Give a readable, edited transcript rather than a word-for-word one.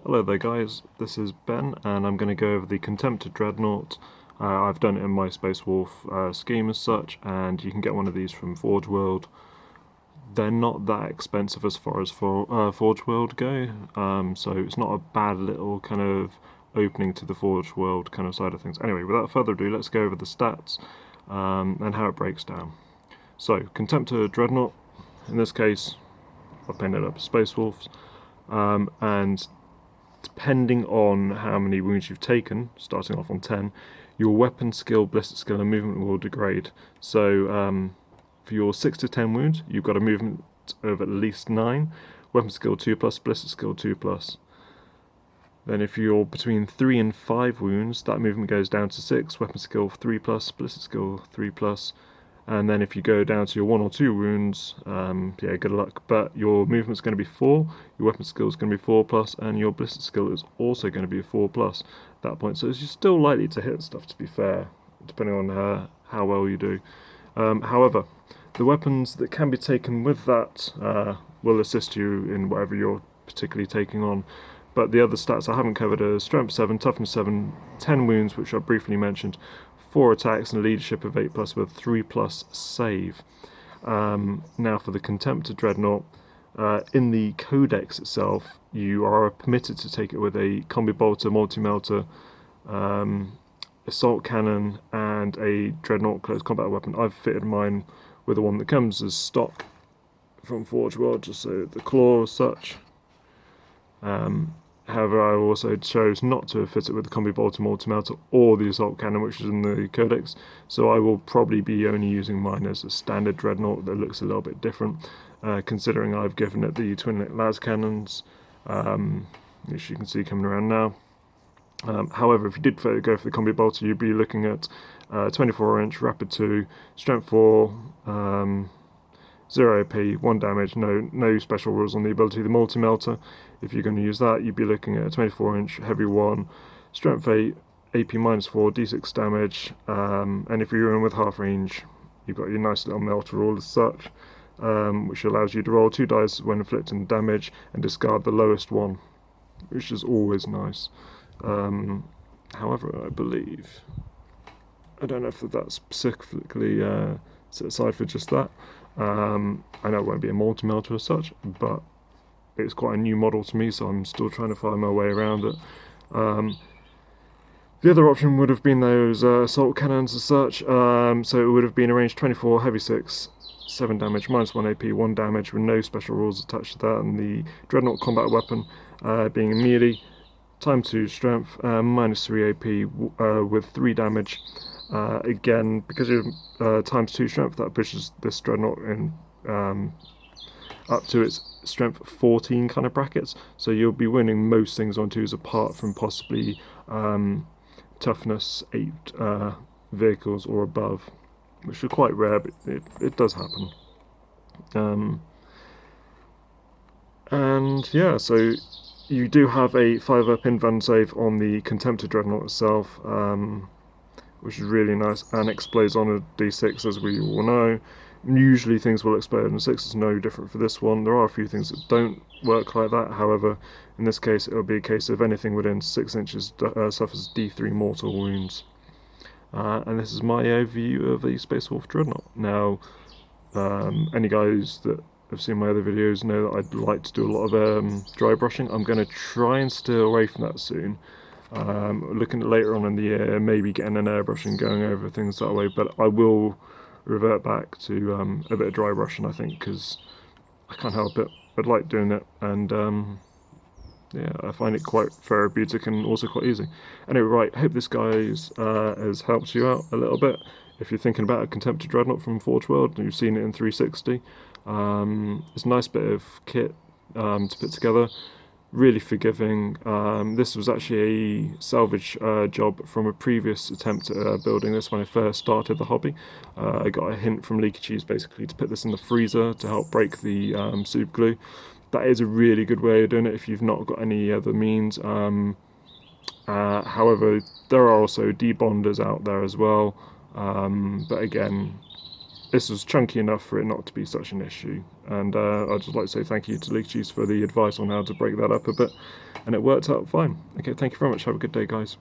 Hello there guys, this is Ben and I'm going to go over the contemptor dreadnought. I've done it in my Space Wolf scheme as such, and you can get one of these from Forge World. They're not that expensive as far as Forge World go, so it's not a bad little kind of opening to the Forge World kind of side of things. Anyway, without further ado, let's go over the stats and how it breaks down. So, contemptor dreadnought, in this case, I've painted up Space Wolves, and depending on how many wounds you've taken, starting off on 10, your weapon skill, ballistic skill, and movement will degrade. So for your 6 to 10 wounds, you've got a movement of at least 9, weapon skill 2 plus, ballistic skill 2 plus. Then if you're between 3 and 5 wounds, that movement goes down to 6, weapon skill 3 plus, ballistic skill 3 plus. And then if you go down to your 1 or 2 wounds, yeah, good luck. But your movement's going to be 4, your weapon skill is going to be 4 plus, and your ballistic skill is also going to be a 4 plus at that point. So you're still likely to hit stuff, to be fair, depending on how well you do. However, the weapons that can be taken with that will assist you in whatever you're particularly taking on. But the other stats I haven't covered are Strength 7, Toughness 7, 10 wounds, which I briefly mentioned, 4 attacks, and leadership of 8 plus with 3 plus save. Now for the contemptor dreadnought, in the codex itself, you are permitted to take it with a combi bolter, multi-melter, assault cannon, and a dreadnought close combat weapon. I've fitted mine with the one that comes as stock from Forge World, just so the claw as such. However, I also chose not to fit it with the combi bolter, multi-melter, or the assault cannon, which is in the codex. So I will probably be only using mine as a standard dreadnought that looks a little bit different, considering I've given it the twin-lit las cannons, which you can see coming around now. However, if you did go for the combi bolter, you'd be looking at 24-inch, rapid 2, strength 4, 0 AP, 1 damage, no special rules on the ability. The multi-melter, if you're going to use that, you'd be looking at a 24-inch, heavy 1, strength 8, AP minus 4, d6 damage, and if you're in with half range, you've got your nice little melter rule as such, which allows you to roll 2 dice when inflicting damage and discard the lowest one, which is always nice. However, I believe, I don't know if that's specifically set aside for just that. I know it won't be a multi-melter as such, but it's quite a new model to me, so I'm still trying to find my way around it. The other option would have been those assault cannons as such, so it would have been a range 24, heavy 6, 7 damage, minus 1 AP, 1 damage, with no special rules attached to that, and the dreadnought combat weapon being a melee, time 2 strength, minus 3 AP with 3 damage. Again, because you're times 2 strength, that pushes this dreadnought in up to its strength 14 kind of brackets, so you'll be winning most things on 2s apart from possibly toughness 8 vehicles or above, which are quite rare, but it does happen. And yeah, so you do have a 5-up invuln save on the contemptor dreadnought itself, which is really nice, and explodes on a d6, as we all know. Usually things will explode on a 6, it's no different for this one. There are a few things that don't work like that, however, in this case it will be a case of anything within 6 inches suffers d3 mortal wounds. And this is my overview of the Space Wolf dreadnought. Now, any guys that have seen my other videos know that I'd like to do a lot of dry brushing. I'm going to try and steer away from that soon. Looking at later on in the year, maybe getting an airbrush and going over things that way, but I will revert back to a bit of dry brushing, I think, because I can't help it. I'd like doing it, and yeah, I find it quite therapeutic and also quite easy. Anyway, right, hope this guys has helped you out a little bit. If you're thinking about a contemptor dreadnought from Forge World and you've seen it in 360, it's a nice bit of kit to put together. Really forgiving. This was actually a salvage job from a previous attempt at building this when I first started the hobby. I got a hint from Leaky Cheese basically to put this in the freezer to help break the super glue. That is a really good way of doing it if you've not got any other means. However, there are also debonders out there as well, but again, this was chunky enough for it not to be such an issue. And I'd just like to say thank you to Leechies for the advice on how to break that up a bit, and it worked out fine. Okay, thank you very much. Have a good day, guys.